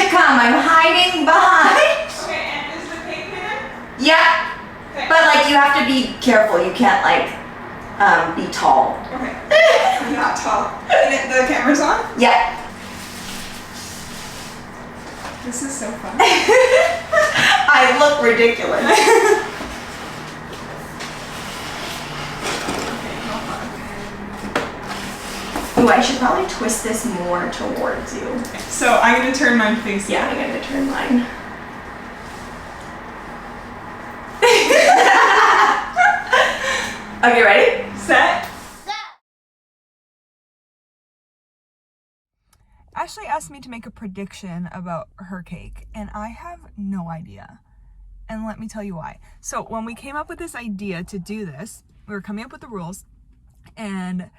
come. I'm hiding behind. Okay, and is the cake hidden? Yeah. Okay. But like you have to be careful. You can't like be tall. Okay. I'm not tall. And the camera's on? Yeah. This is so fun. I look ridiculous. Ooh, I should probably twist this more towards you. Okay, so I'm going to turn mine facing. Yeah, I'm going to turn mine. Okay, ready? Set. Ashleigh asked me to make a prediction about her cake, and I have no idea. And let me tell you why. So when we came up with this idea to do this, we were coming up with the rules, and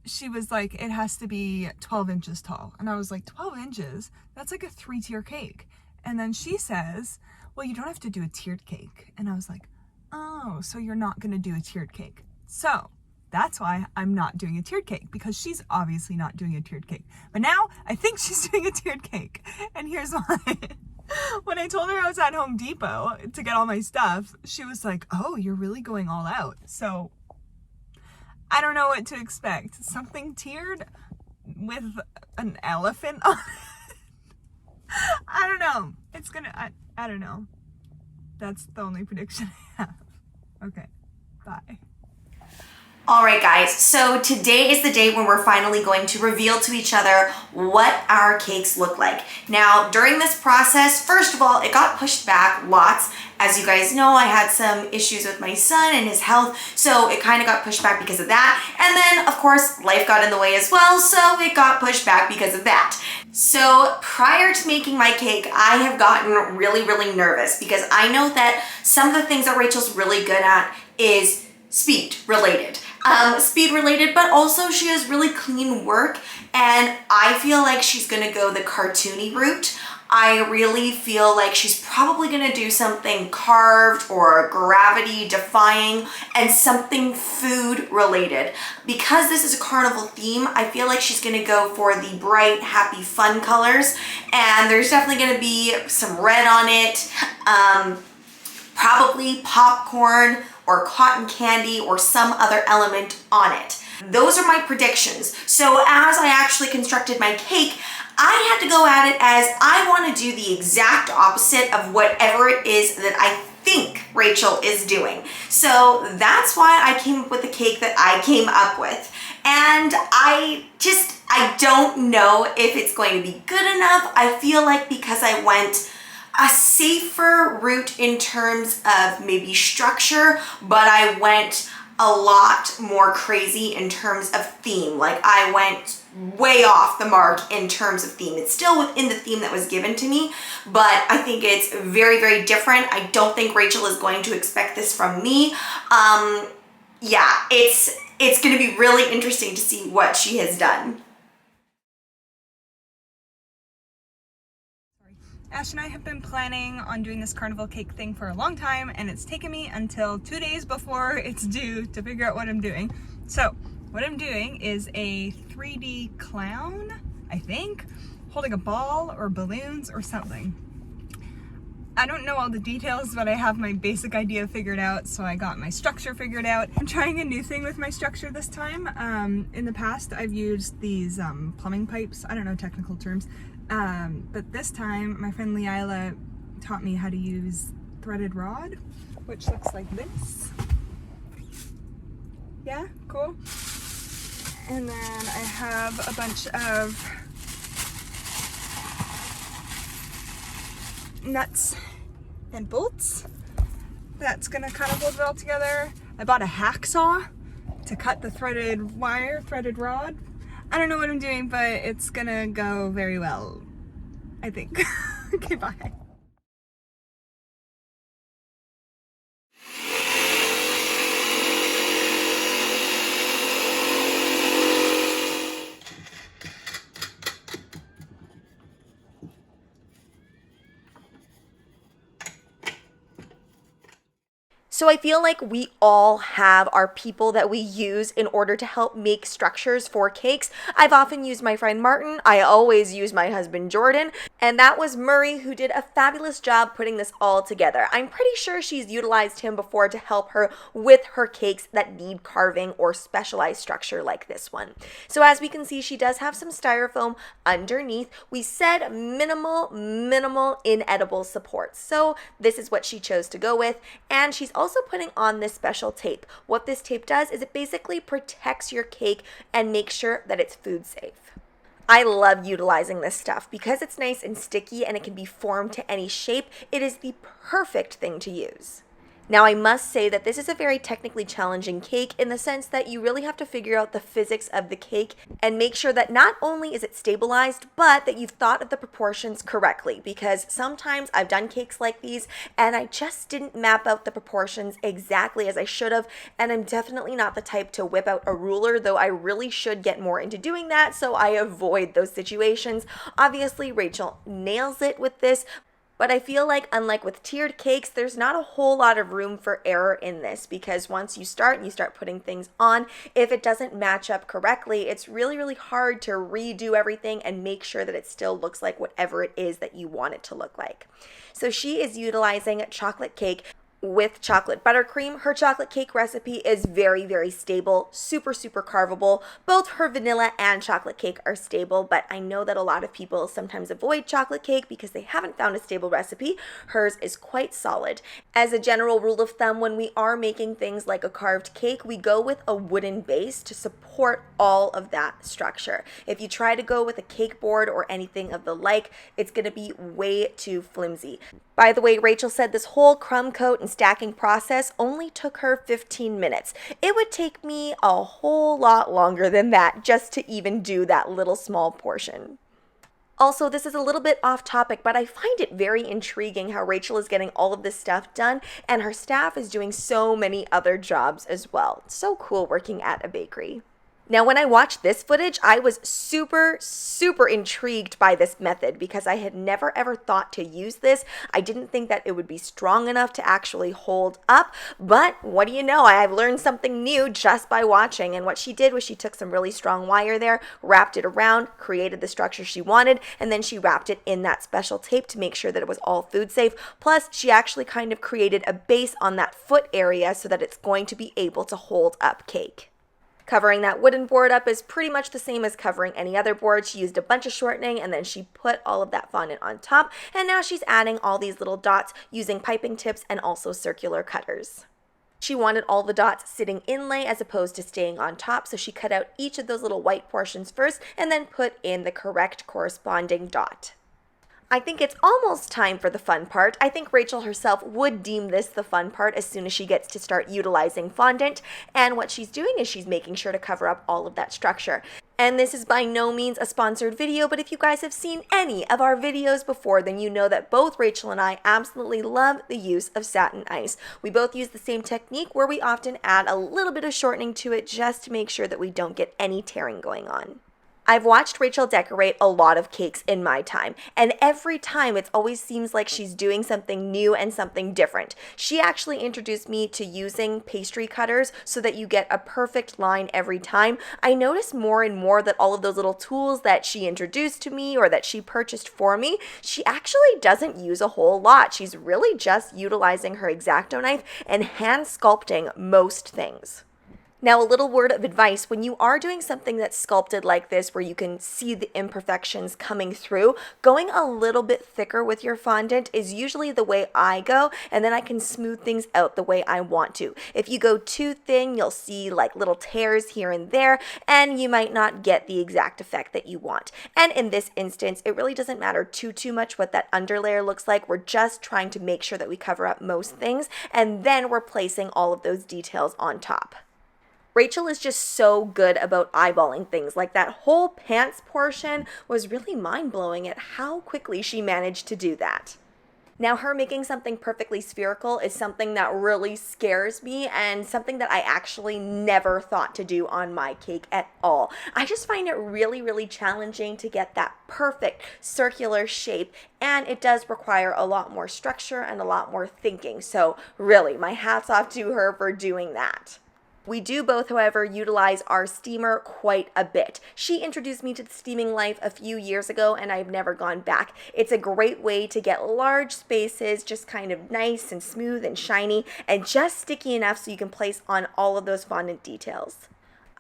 she was like, it has to be 12 inches tall. And I was like, 12 inches? That's like a 3-tier cake. And then she says, well, you don't have to do a tiered cake. And I was like, oh, so you're not going to do a tiered cake. So that's why I'm not doing a tiered cake, because she's obviously not doing a tiered cake. But now I think she's doing a tiered cake. And here's why. When I told her I was at Home Depot to get all my stuff, she was like, oh, you're really going all out. So I don't know what to expect. Something tiered with an elephant on it? I don't know. It's gonna, I don't know. That's the only prediction I have. Okay, bye. All right, guys, so today is the day when we're finally going to reveal to each other what our cakes look like. Now, during this process, first of all, it got pushed back lots. As you guys know, I had some issues with my son and his health, so it kind of got pushed back because of that. And then, of course, life got in the way as well, so it got pushed back because of that. So prior to making my cake, I have gotten really, really nervous because I know that some of the things that Rachel's really good at is speed related, but also she has really clean work, and I feel like she's gonna go the cartoony route. I really feel like she's probably gonna do something carved or gravity defying and something food related. Because this is a carnival theme, I feel like she's gonna go for the bright, happy, fun colors, and there's definitely gonna be some red on it, probably popcorn or cotton candy or some other element on it. Those are my predictions. So as I actually constructed my cake, I had to go at it as I want to do the exact opposite of whatever it is that I think Rachel is doing. So that's why I came up with the cake that I came up with. And I don't know if it's going to be good enough. I feel like because I went a safer route in terms of maybe structure, but I went a lot more crazy in terms of theme. Like I went way off the mark in terms of theme. It's still within the theme that was given to me, but I think it's very, very different. I don't think Rachel is going to expect this from me. Yeah, it's going to be really interesting to see what she has done. Ash and I have been planning on doing this carnival cake thing for a long time, and it's taken me until 2 days before it's due to figure out what I'm doing. So what I'm doing is a 3D clown, I think, holding a ball or balloons or something. I don't know all the details, but I have my basic idea figured out, so I got my structure figured out. I'm trying a new thing with my structure this time. In the past, I've used these plumbing pipes. I don't know technical terms. But this time, my friend Leila taught me how to use threaded rod, which looks like this. Yeah, cool. And then I have a bunch of nuts and bolts. That's gonna kind of hold it all together. I bought a hacksaw to cut the threaded wire, threaded rod. I don't know what I'm doing, but it's gonna go very well, I think. Okay, bye. So I feel like we all have our people that we use in order to help make structures for cakes. I've often used my friend Martin. I always use my husband Jordan. And that was Murray, who did a fabulous job putting this all together. I'm pretty sure she's utilized him before to help her with her cakes that need carving or specialized structure like this one. So as we can see, she does have some styrofoam underneath. We said minimal inedible supports. So this is what she chose to go with. And she's also putting on this special tape. What this tape does is it basically protects your cake and makes sure that it's food safe. I love utilizing this stuff because it's nice and sticky and it can be formed to any shape. It is the perfect thing to use. Now, I must say that this is a very technically challenging cake in the sense that you really have to figure out the physics of the cake and make sure that not only is it stabilized, but that you've thought of the proportions correctly, because sometimes I've done cakes like these and I just didn't map out the proportions exactly as I should have, and I'm definitely not the type to whip out a ruler, though I really should get more into doing that, so I avoid those situations. Obviously, Rachel nails it with this, but I feel like, unlike with tiered cakes, there's not a whole lot of room for error in this, because once you start and you start putting things on, if it doesn't match up correctly, it's really hard to redo everything and make sure that it still looks like whatever it is that you want it to look like. So she is utilizing chocolate cake with chocolate buttercream. Her chocolate cake recipe is very stable, super carvable. Both her vanilla and chocolate cake are stable, but I know that a lot of people sometimes avoid chocolate cake because they haven't found a stable recipe. Hers is quite solid. As a general rule of thumb, when we are making things like a carved cake, we go with a wooden base to support all of that structure. If you try to go with a cake board or anything of the like, it's going to be way too flimsy. By the way, Rachel said this whole crumb coat and stacking process only took her 15 minutes. It would take me a whole lot longer than that just to even do that little small portion. Also, this is a little bit off topic, but I find it very intriguing how Rachel is getting all of this stuff done and her staff is doing so many other jobs as well. It's so cool working at a bakery. Now, when I watched this footage, I was super intrigued by this method because I had never ever thought to use this. I didn't think that it would be strong enough to actually hold up, but what do you know? I've learned something new just by watching, and what she did was she took some really strong wire there, wrapped it around, created the structure she wanted, and then she wrapped it in that special tape to make sure that it was all food safe. Plus, she actually kind of created a base on that foot area so that it's going to be able to hold up cake. Covering that wooden board up is pretty much the same as covering any other board. She used a bunch of shortening and then she put all of that fondant on top, and now she's adding all these little dots using piping tips and also circular cutters. She wanted all the dots sitting inlay as opposed to staying on top, so she cut out each of those little white portions first and then put in the correct corresponding dot. I think it's almost time for the fun part. I think Rachel herself would deem this the fun part as soon as she gets to start utilizing fondant. And what she's doing is she's making sure to cover up all of that structure. And this is by no means a sponsored video, but if you guys have seen any of our videos before, then you know that both Rachel and I absolutely love the use of satin ice. We both use the same technique where we often add a little bit of shortening to it just to make sure that we don't get any tearing going on. I've watched Rachel decorate a lot of cakes in my time, and every time it always seems like she's doing something new and something different. She actually introduced me to using pastry cutters so that you get a perfect line every time. I notice more and more that all of those little tools that she introduced to me or that she purchased for me, she actually doesn't use a whole lot. She's really just utilizing her X-Acto knife and hand sculpting most things. Now, a little word of advice, when you are doing something that's sculpted like this where you can see the imperfections coming through, going a little bit thicker with your fondant is usually the way I go, and then I can smooth things out the way I want to. If you go too thin, you'll see like little tears here and there, and you might not get the exact effect that you want. And in this instance, it really doesn't matter too much what that underlayer looks like. We're just trying to make sure that we cover up most things, and then we're placing all of those details on top. Rachel is just so good about eyeballing things. Like that whole pants portion was really mind-blowing at how quickly she managed to do that. Now, her making something perfectly spherical is something that really scares me and something that I actually never thought to do on my cake at all. I just find it really, really challenging to get that perfect circular shape, and it does require a lot more structure and a lot more thinking. So really, my hat's off to her for doing that. We do both, however, utilize our steamer quite a bit. She introduced me to the steaming life a few years ago, and I've never gone back. It's a great way to get large spaces just kind of nice and smooth and shiny and just sticky enough so you can place on all of those fondant details.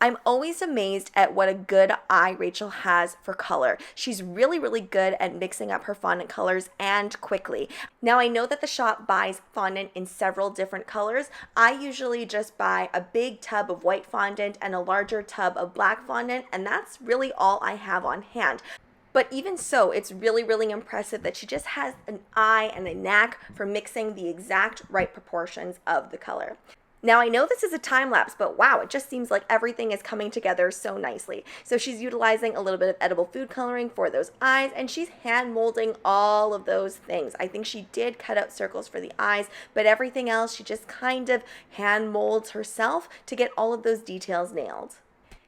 I'm always amazed at what a good eye Rachel has for color. She's really, really good at mixing up her fondant colors and quickly. Now, I know that the shop buys fondant in several different colors. I usually just buy a big tub of white fondant and a larger tub of black fondant, and that's really all I have on hand. But even so, it's really, really impressive that she just has an eye and a knack for mixing the exact right proportions of the color. Now, I know this is a time lapse, but wow, it just seems like everything is coming together so nicely. So she's utilizing a little bit of edible food coloring for those eyes, and she's hand molding all of those things. I think she did cut out circles for the eyes, but everything else she just kind of hand molds herself to get all of those details nailed.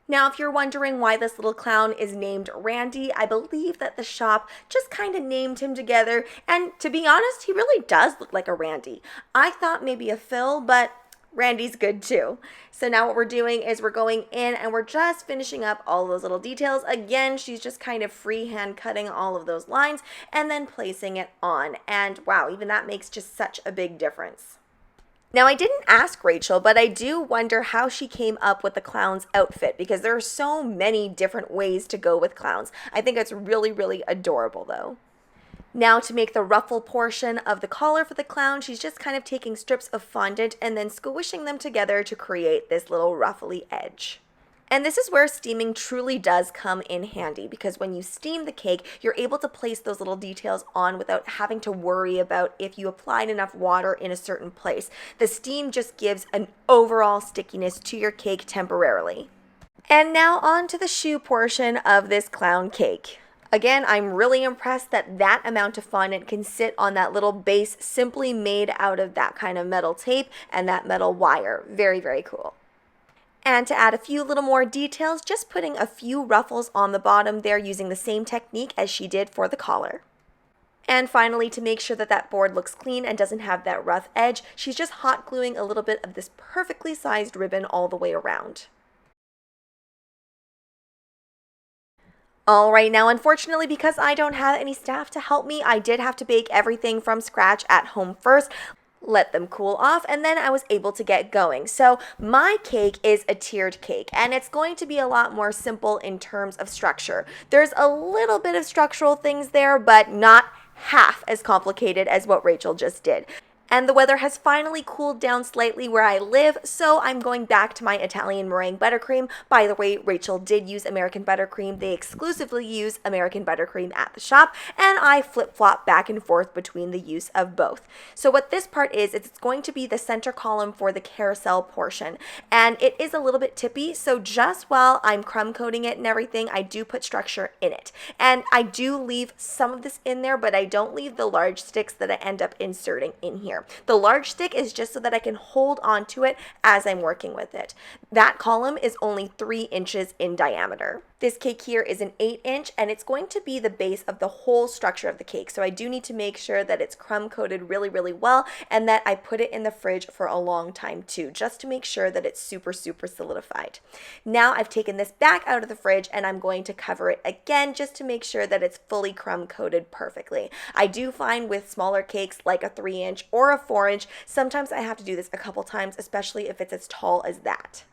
Now, if you're wondering why this little clown is named Randy, I believe that the shop just kind of named him together, and to be honest, he really does look like a Randy. I thought maybe a Phil, but Randy's good too. So now what we're doing is we're going in and we're just finishing up all those little details. Again, she's just kind of freehand cutting all of those lines and then placing it on. And wow, even that makes just such a big difference. Now, I didn't ask Rachel, but I do wonder how she came up with the clown's outfit because there are so many different ways to go with clowns. I think it's really, really adorable though. Now, to make the ruffle portion of the collar for the clown, she's just kind of taking strips of fondant and then squishing them together to create this little ruffly edge. And this is where steaming truly does come in handy because when you steam the cake, you're able to place those little details on without having to worry about if you applied enough water in a certain place. The steam just gives an overall stickiness to your cake temporarily. And now on to the shoe portion of this clown cake. Again, I'm really impressed that that amount of fondant can sit on that little base simply made out of that kind of metal tape and that metal wire. Very, very cool. And to add a few little more details, just putting a few ruffles on the bottom there using the same technique as she did for the collar. And finally, to make sure that that board looks clean and doesn't have that rough edge, she's just hot gluing a little bit of this perfectly sized ribbon all the way around. All right, now unfortunately, because I don't have any staff to help me, I did have to bake everything from scratch at home first, let them cool off, and then I was able to get going. So my cake is a tiered cake, and it's going to be a lot more simple in terms of structure. There's a little bit of structural things there, but not half as complicated as what Rachel just did. And the weather has finally cooled down slightly where I live, so I'm going back to my Italian meringue buttercream. By the way, Rachel did use American buttercream. They exclusively use American buttercream at the shop, and I flip-flop back and forth between the use of both. So what this part is it's going to be the center column for the carousel portion, and it is a little bit tippy, so just while I'm crumb coating it and everything, I do put structure in it. And I do leave some of this in there, but I don't leave the large sticks that I end up inserting in here. The large stick is just so that I can hold on to it as I'm working with it. That column is only 3 inches in diameter. This cake here is an 8-inch, and it's going to be the base of the whole structure of the cake. So I do need to make sure that it's crumb coated really, really well and that I put it in the fridge for a long time too, just to make sure that it's super, super solidified. Now I've taken this back out of the fridge and I'm going to cover it again just to make sure that it's fully crumb coated perfectly. I do find with smaller cakes like a 3-inch or a 4-inch, sometimes I have to do this a couple times, especially if it's as tall as that.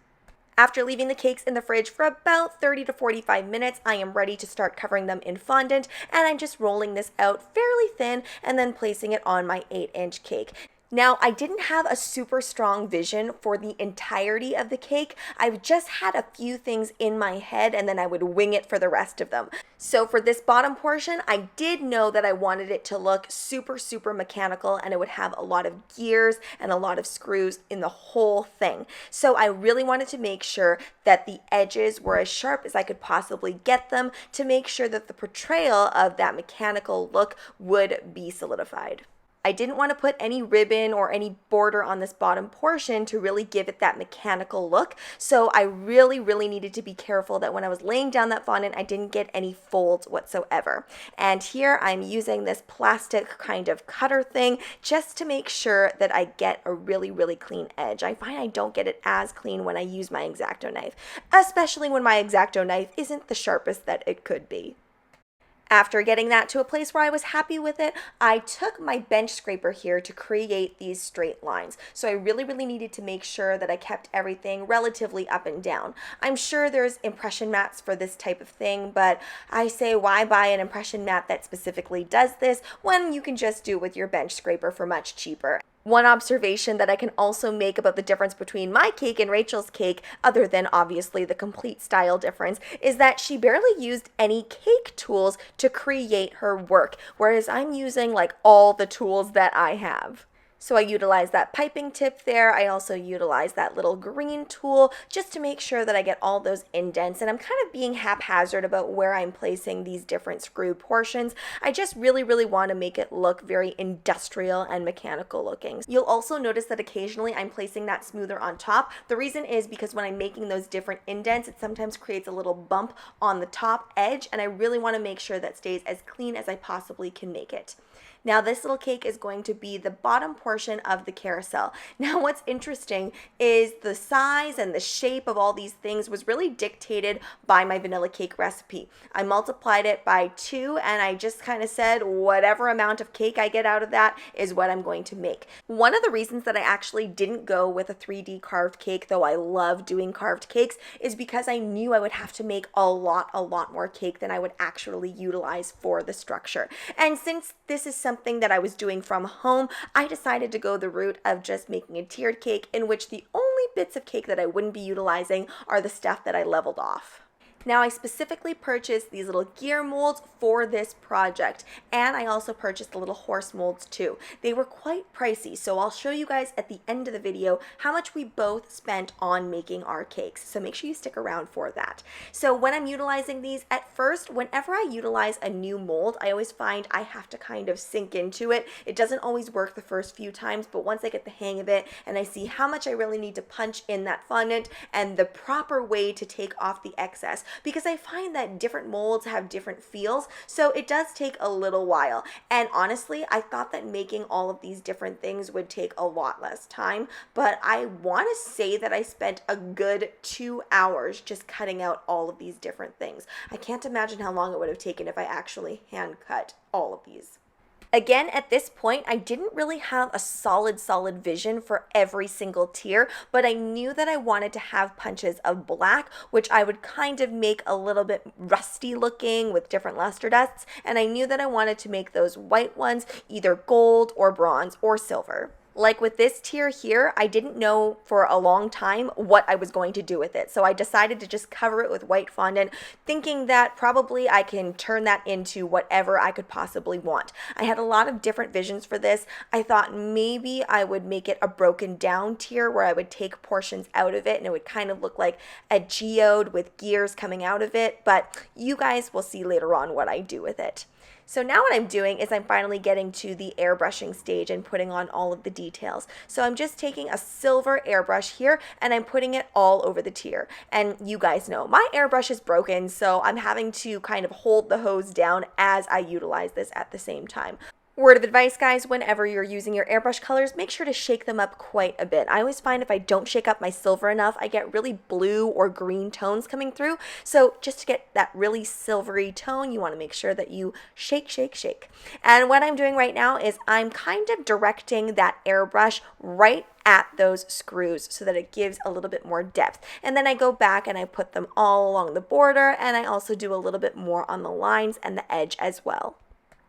After leaving the cakes in the fridge for about 30 to 45 minutes, I am ready to start covering them in fondant, and I'm just rolling this out fairly thin and then placing it on my 8-inch cake. Now, I didn't have a super strong vision for the entirety of the cake. I've just had a few things in my head and then I would wing it for the rest of them. So for this bottom portion, I did know that I wanted it to look super, super mechanical and it would have a lot of gears and a lot of screws in the whole thing. So I really wanted to make sure that the edges were as sharp as I could possibly get them to make sure that the portrayal of that mechanical look would be solidified. I didn't want to put any ribbon or any border on this bottom portion to really give it that mechanical look. So I really needed to be careful that when I was laying down that fondant, I didn't get any folds whatsoever. And here I'm using this plastic kind of cutter thing just to make sure that I get a really clean edge. I find I don't get it as clean when I use my X-Acto knife, especially when my X-Acto knife isn't the sharpest that it could be. After getting that to a place where I was happy with it, I took my bench scraper here to create these straight lines. So I really needed to make sure that I kept everything relatively up and down. I'm sure there's impression mats for this type of thing, but I say why buy an impression mat that specifically does this when you can just do it with your bench scraper for much cheaper. One observation that I can also make about the difference between my cake and Rachel's cake, other than obviously the complete style difference, is that she barely used any cake tools to create her work, whereas I'm using like all the tools that I have. So I utilized that piping tip there. I also utilized that little green tool just to make sure that I get all those indents. And I'm kind of being haphazard about where I'm placing these different screw portions. I just really want to make it look very industrial and mechanical looking. You'll also notice that occasionally I'm placing that smoother on top. The reason is because when I'm making those different indents, it sometimes creates a little bump on the top edge, and I really want to make sure that stays as clean as I possibly can make it. Now this little cake is going to be the bottom portion of the carousel. Now what's interesting is the size and the shape of all these things was really dictated by my vanilla cake recipe. I multiplied it by 2 and I just kind of said whatever amount of cake I get out of that is what I'm going to make. One of the reasons that I actually didn't go with a 3D carved cake, though I love doing carved cakes, is because I knew I would have to make a lot more cake than I would actually utilize for the structure. And since this is something that I was doing from home, I decided to go the route of just making a tiered cake in which the only bits of cake that I wouldn't be utilizing are the stuff that I leveled off. Now I specifically purchased these little gear molds for this project, and I also purchased the little horse molds too. They were quite pricey, so I'll show you guys at the end of the video how much we both spent on making our cakes, so make sure you stick around for that. So when I'm utilizing these, at first, whenever I utilize a new mold, I always find I have to kind of sink into it. It doesn't always work the first few times, but once I get the hang of it and I see how much I really need to punch in that fondant and the proper way to take off the excess, because I find that different molds have different feels, so it does take a little while. And honestly, I thought that making all of these different things would take a lot less time, but I want to say that I spent a good 2 hours just cutting out all of these different things. I can't imagine how long it would have taken if I actually hand cut all of these. Again, at this point, I didn't really have a solid vision for every single tier, but I knew that I wanted to have punches of black, which I would kind of make a little bit rusty looking with different luster dusts, and I knew that I wanted to make those white ones either gold or bronze or silver. Like with this tier here, I didn't know for a long time what I was going to do with it. So I decided to just cover it with white fondant, thinking that probably I can turn that into whatever I could possibly want. I had a lot of different visions for this. I thought maybe I would make it a broken down tier where I would take portions out of it and it would kind of look like a geode with gears coming out of it, but you guys will see later on what I do with it. So now what I'm doing is I'm finally getting to the airbrushing stage and putting on all of the details. So I'm just taking a silver airbrush here and I'm putting it all over the tier. And you guys know my airbrush is broken, so I'm having to kind of hold the hose down as I utilize this at the same time. Word of advice, guys, whenever you're using your airbrush colors, make sure to shake them up quite a bit. I always find if I don't shake up my silver enough, I get really blue or green tones coming through. So just to get that really silvery tone, you want to make sure that you shake. And what I'm doing right now is I'm kind of directing that airbrush right at those screws so that it gives a little bit more depth. And then I go back and I put them all along the border, and I also do a little bit more on the lines and the edge as well.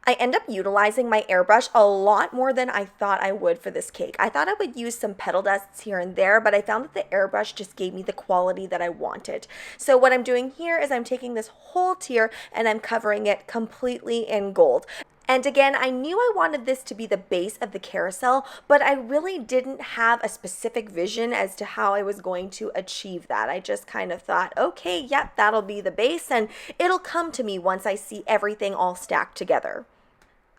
I end up utilizing my airbrush a lot more than I thought I would for this cake. I thought I would use some petal dusts here and there, but I found that the airbrush just gave me the quality that I wanted. So what I'm doing here is I'm taking this whole tier and I'm covering it completely in gold. And again, I knew I wanted this to be the base of the carousel, but I really didn't have a specific vision as to how I was going to achieve that. I just kind of thought, okay, yep, that'll be the base, and it'll come to me once I see everything all stacked together.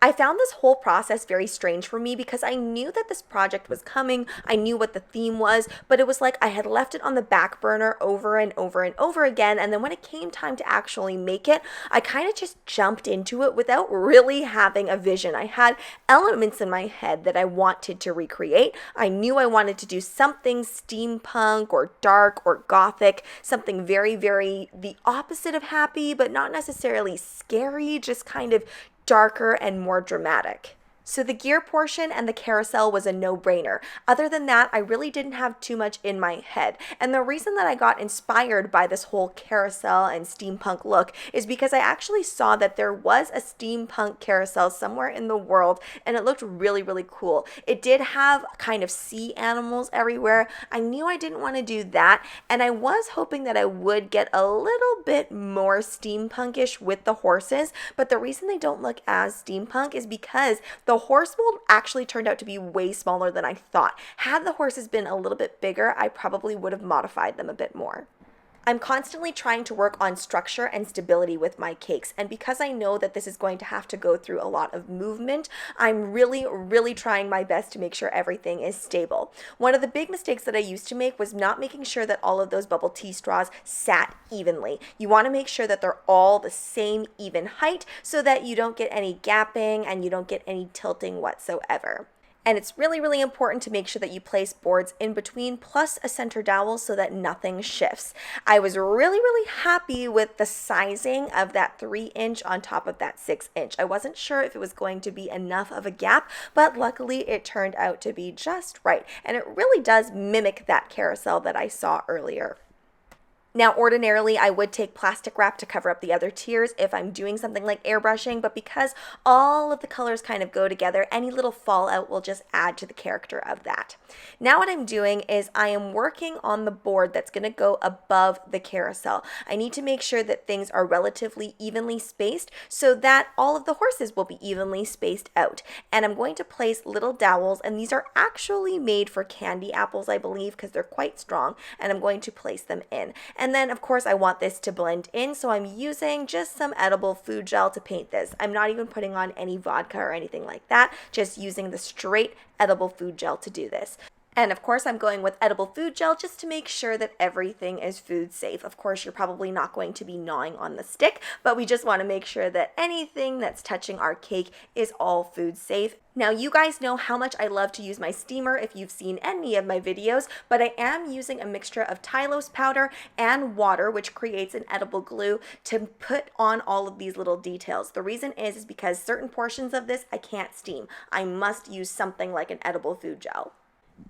I found this whole process very strange for me because I knew that this project was coming. I knew what the theme was, but it was like I had left it on the back burner over and over and over again. And then when it came time to actually make it, I kind of just jumped into it without really having a vision. I had elements in my head that I wanted to recreate. I knew I wanted to do something steampunk or dark or gothic, something very, very the opposite of happy, but not necessarily scary, just kind of darker and more dramatic. So the gear portion and the carousel was a no-brainer. Other than that, I really didn't have too much in my head. And the reason that I got inspired by this whole carousel and steampunk look is because I actually saw that there was a steampunk carousel somewhere in the world, and it looked really, really cool. It did have kind of sea animals everywhere. I knew I didn't want to do that, and I was hoping that I would get a little bit more steampunkish with the horses, but the reason they don't look as steampunk is because the horse mold actually turned out to be way smaller than I thought. Had the horses been a little bit bigger, I probably would have modified them a bit more. I'm constantly trying to work on structure and stability with my cakes, and because I know that this is going to have to go through a lot of movement, I'm really trying my best to make sure everything is stable. One of the big mistakes that I used to make was not making sure that all of those bubble tea straws sat evenly. You want to make sure that they're all the same even height so that you don't get any gapping and you don't get any tilting whatsoever. And it's really important to make sure that you place boards in between plus a center dowel so that nothing shifts. I was really happy with the sizing of that 3-inch on top of that 6-inch. I wasn't sure if it was going to be enough of a gap, but luckily it turned out to be just right. And it really does mimic that carousel that I saw earlier. Now, ordinarily, I would take plastic wrap to cover up the other tiers if I'm doing something like airbrushing, but because all of the colors kind of go together, any little fallout will just add to the character of that. Now what I'm doing is I am working on the board that's going to go above the carousel. I need to make sure that things are relatively evenly spaced so that all of the horses will be evenly spaced out. And I'm going to place little dowels, and these are actually made for candy apples, I believe, because they're quite strong, and I'm going to place them in. And then, of course, I want this to blend in, so I'm using just some edible food gel to paint this. I'm not even putting on any vodka or anything like that, just using the straight edible food gel to do this. And of course, I'm going with edible food gel just to make sure that everything is food safe. Of course, you're probably not going to be gnawing on the stick, but we just want to make sure that anything that's touching our cake is all food safe. Now, you guys know how much I love to use my steamer if you've seen any of my videos, but I am using a mixture of Tylose powder and water, which creates an edible glue, to put on all of these little details. The reason is because certain portions of this I can't steam. I must use something like an edible food gel.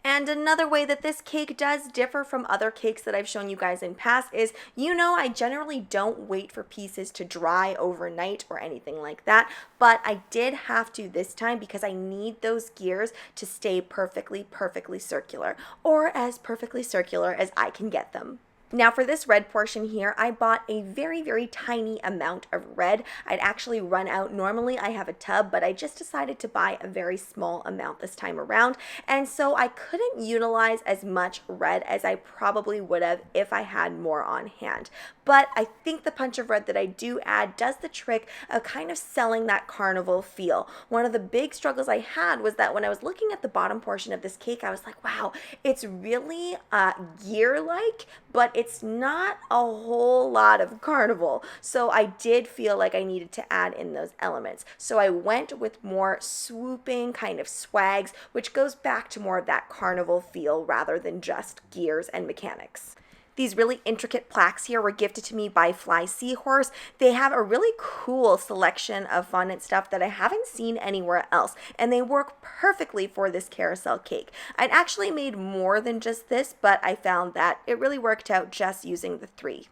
And another way that this cake does differ from other cakes that I've shown you guys in past is, I generally don't wait for pieces to dry overnight or anything like that, but I did have to this time because I need those gears to stay perfectly circular, or as perfectly circular as I can get them. Now for this red portion here, I bought a very tiny amount of red. I'd actually run out. Normally I have a tub, but I just decided to buy a very small amount this time around. And so I couldn't utilize as much red as I probably would have if I had more on hand. But I think the punch of red that I do add does the trick of kind of selling that carnival feel. One of the big struggles I had was that when I was looking at the bottom portion of this cake, I was like, wow, it's really gear-like, but it's not a whole lot of carnival. So I did feel like I needed to add in those elements. So I went with more swooping kind of swags, which goes back to more of that carnival feel rather than just gears and mechanics. These really intricate plaques here were gifted to me by Fly Seahorse. They have a really cool selection of fondant stuff that I haven't seen anywhere else, and they work perfectly for this carousel cake. I'd actually made more than just this, but I found that it really worked out just using the 3.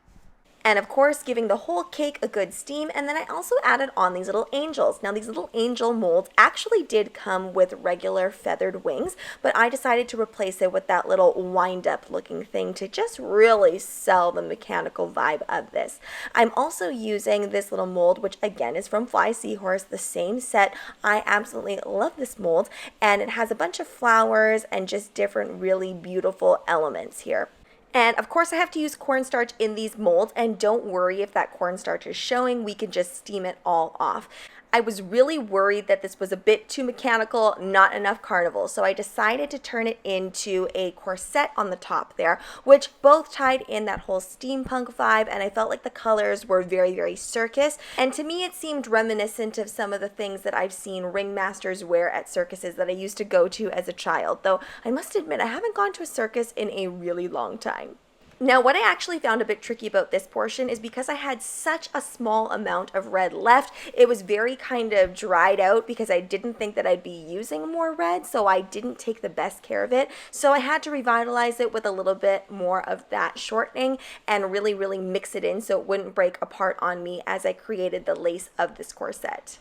And of course, giving the whole cake a good steam, and then I also added on these little angels. Now, these little angel molds actually did come with regular feathered wings, but I decided to replace it with that little wind-up looking thing to just really sell the mechanical vibe of this. I'm also using this little mold, which again is from Fly Seahorse, the same set. I absolutely love this mold, and it has a bunch of flowers and just different really beautiful elements here. And of course I have to use cornstarch in these molds, and don't worry if that cornstarch is showing, we can just steam it all off. I was really worried that this was a bit too mechanical, not enough carnival, so I decided to turn it into a corset on the top there, which both tied in that whole steampunk vibe, and I felt like the colors were very, very circus, and to me it seemed reminiscent of some of the things that I've seen ringmasters wear at circuses that I used to go to as a child, though I must admit I haven't gone to a circus in a really long time. Now, what I actually found a bit tricky about this portion is because I had such a small amount of red left, it was very kind of dried out because I didn't think that I'd be using more red, so I didn't take the best care of it. So I had to revitalize it with a little bit more of that shortening and really, really mix it in so it wouldn't break apart on me as I created the lace of this corset.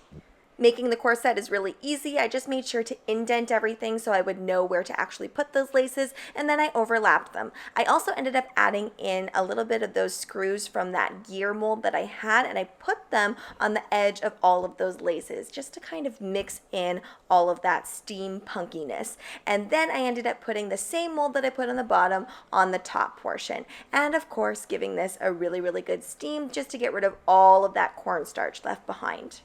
Making the corset is really easy. I just made sure to indent everything so I would know where to actually put those laces, and then I overlapped them. I also ended up adding in a little bit of those screws from that gear mold that I had, and I put them on the edge of all of those laces just to kind of mix in all of that steampunkiness. And then I ended up putting the same mold that I put on the bottom on the top portion. And of course, giving this a really, really good steam just to get rid of all of that cornstarch left behind.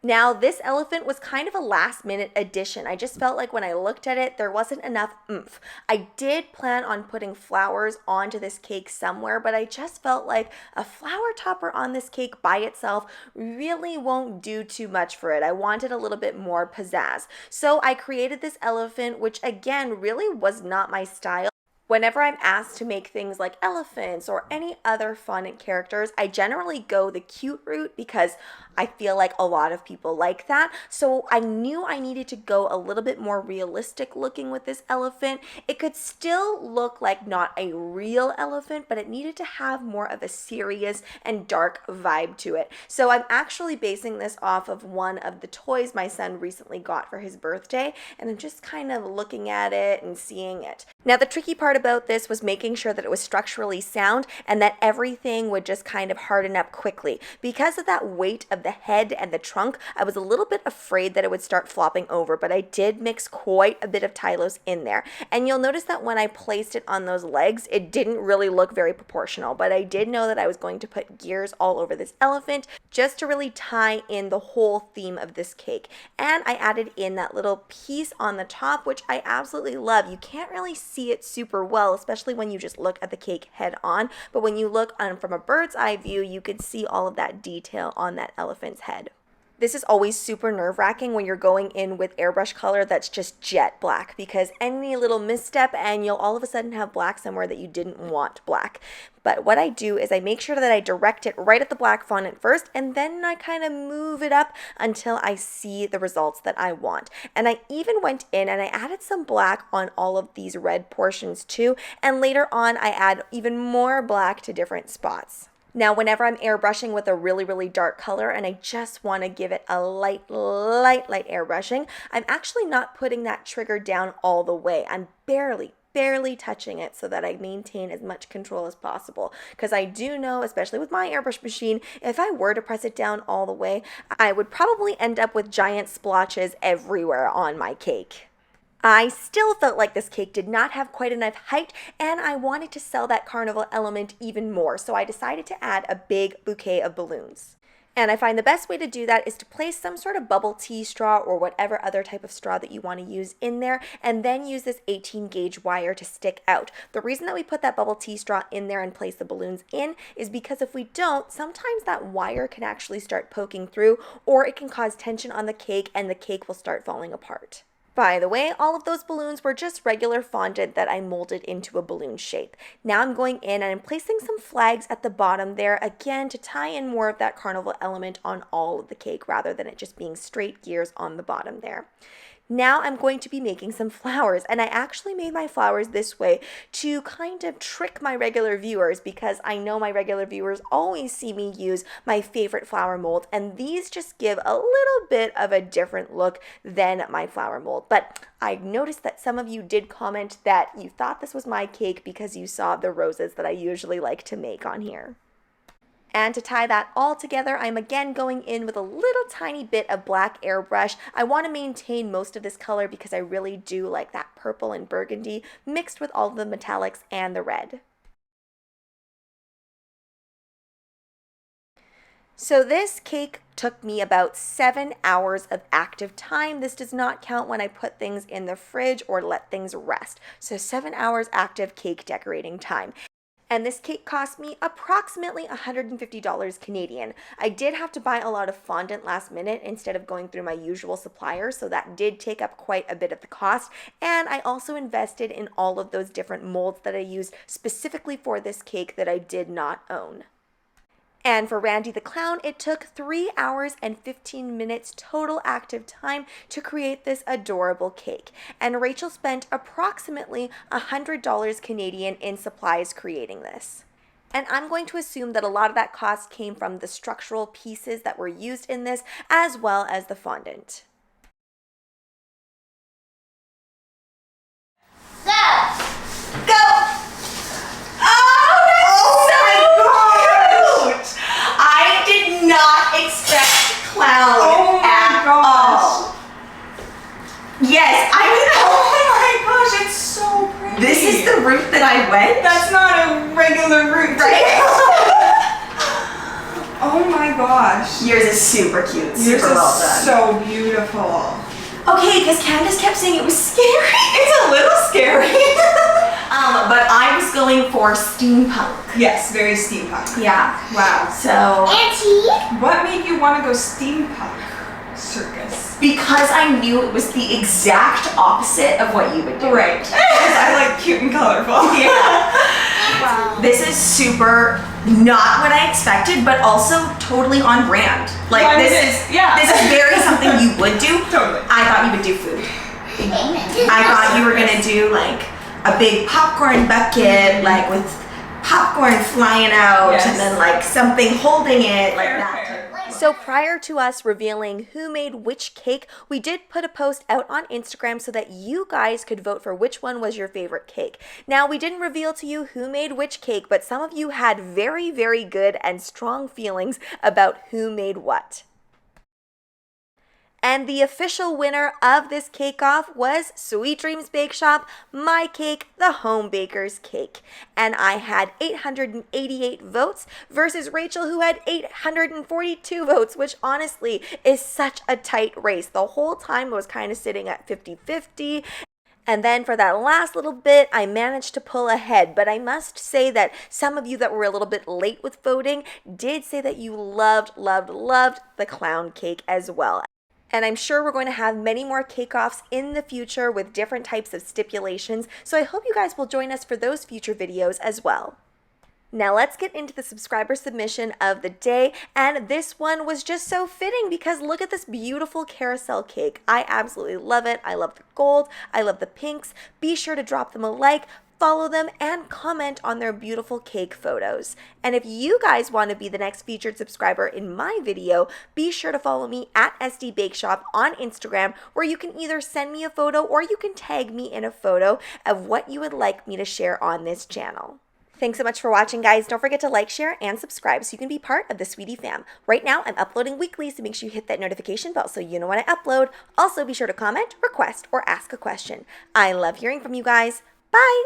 Now, this elephant was kind of a last minute addition. I just felt like when I looked at it, there wasn't enough oomph. I did plan on putting flowers onto this cake somewhere, but I just felt like a flower topper on this cake by itself really won't do too much for it. I wanted a little bit more pizzazz. So I created this elephant, which again, really was not my style. Whenever I'm asked to make things like elephants or any other fun characters, I generally go the cute route because I feel like a lot of people like that. So I knew I needed to go a little bit more realistic looking with this elephant. It could still look like not a real elephant, but it needed to have more of a serious and dark vibe to it. So I'm actually basing this off of one of the toys my son recently got for his birthday, and I'm just kind of looking at it and seeing it. Now, the tricky part about this was making sure that it was structurally sound and that everything would just kind of harden up quickly. Because of that weight of the head and the trunk, I was a little bit afraid that it would start flopping over, but I did mix quite a bit of Tylose in there. And you'll notice that when I placed it on those legs, it didn't really look very proportional, but I did know that I was going to put gears all over this elephant just to really tie in the whole theme of this cake. And I added in that little piece on the top, which I absolutely love. You can't really see it super well, especially when you just look at the cake head on, but when you look from a bird's eye view, you could see all of that detail on that elephant's head. This is always super nerve-wracking when you're going in with airbrush color that's just jet black, because any little misstep and you'll all of a sudden have black somewhere that you didn't want black. But what I do is I make sure that I direct it right at the black fondant first, and then I kind of move it up until I see the results that I want. And I even went in and I added some black on all of these red portions too, and later on I add even more black to different spots. Now, whenever I'm airbrushing with a really, really dark color and I just want to give it a light airbrushing, I'm actually not putting that trigger down all the way. I'm barely touching it so that I maintain as much control as possible. Because I do know, especially with my airbrush machine, if I were to press it down all the way, I would probably end up with giant splotches everywhere on my cake. I still felt like this cake did not have quite enough height, and I wanted to sell that carnival element even more, so I decided to add a big bouquet of balloons. And I find the best way to do that is to place some sort of bubble tea straw or whatever other type of straw that you want to use in there, and then use this 18 gauge wire to stick out. The reason that we put that bubble tea straw in there and place the balloons in is because if we don't, sometimes that wire can actually start poking through, or it can cause tension on the cake and the cake will start falling apart. By the way, all of those balloons were just regular fondant that I molded into a balloon shape. Now I'm going in and I'm placing some flags at the bottom there, again to tie in more of that carnival element on all of the cake rather than it just being straight gears on the bottom there. Now I'm going to be making some flowers, and I actually made my flowers this way to kind of trick my regular viewers, because I know my regular viewers always see me use my favorite flower mold, and these just give a little bit of a different look than my flower mold. But I noticed that some of you did comment that you thought this was my cake because you saw the roses that I usually like to make on here. And to tie that all together, I'm again going in with a little tiny bit of black airbrush. I want to maintain most of this color because I really do like that purple and burgundy mixed with all the metallics and the red. So this cake took me about 7 hours of active time. This does not count when I put things in the fridge or let things rest. So 7 hours active cake decorating time. And this cake cost me approximately $150 Canadian. I did have to buy a lot of fondant last minute instead of going through my usual supplier, so that did take up quite a bit of the cost. And I also invested in all of those different molds that I used specifically for this cake that I did not own. And for Randy the Clown, it took 3 hours and 15 minutes total active time to create this adorable cake. And Rachel spent approximately $100 Canadian in supplies creating this. And I'm going to assume that a lot of that cost came from the structural pieces that were used in this, as well as the fondant. Yes, I know. Oh my gosh, it's so pretty. This is the route that I went. That's not a regular route, right? Oh my gosh. Yours is super cute. Yours Super well done. So beautiful. Okay, because Candace kept saying it was scary. It's a little scary. But I was going for steampunk. Yes, very steampunk. Yeah. Wow. So. Auntie? What made you want to go steampunk circus? Because I knew it was the exact opposite of what you would do. Right. Because I like cute and colorful. Yeah. Wow. This is super not what I expected, but also totally on brand. Like Well, this it is is, yeah. This is very something you would do. Totally. I thought you would do food. I thought you were gonna do like a big popcorn bucket, like with popcorn flying out, Yes. and then like something holding it, like Fair, that. fair. So prior to us revealing who made which cake, we did put a post out on Instagram so that you guys could vote for which one was your favorite cake. Now, we didn't reveal to you who made which cake, but some of you had very, very good and strong feelings about who made what. And the official winner of this cake-off was Sweet Dreams Bake Shop, my cake, the Home Baker's Cake. And I had 888 votes versus Rachel, who had 842 votes, which honestly is such a tight race. The whole time it was kind of sitting at 50-50. And then for that last little bit, I managed to pull ahead. But I must say that some of you that were a little bit late with voting did say that you loved the clown cake as well. And I'm sure we're going to have many more cake-offs in the future with different types of stipulations, so I hope you guys will join us for those future videos as well. Now let's get into the subscriber submission of the day, and this one was just so fitting because look at this beautiful carousel cake. I absolutely love it. I love the gold. I love the pinks. Be sure to drop them a like, follow them, and comment on their beautiful cake photos. And if you guys want to be the next featured subscriber in my video, be sure to follow me at SD Bake Shop on Instagram, where you can either send me a photo or you can tag me in a photo of what you would like me to share on this channel. Thanks so much for watching, guys. Don't forget to like, share, and subscribe so you can be part of the Sweetie fam. Right now, I'm uploading weekly, so make sure you hit that notification bell so you know when I upload. Also, be sure to comment, request, or ask a question. I love hearing from you guys. Bye!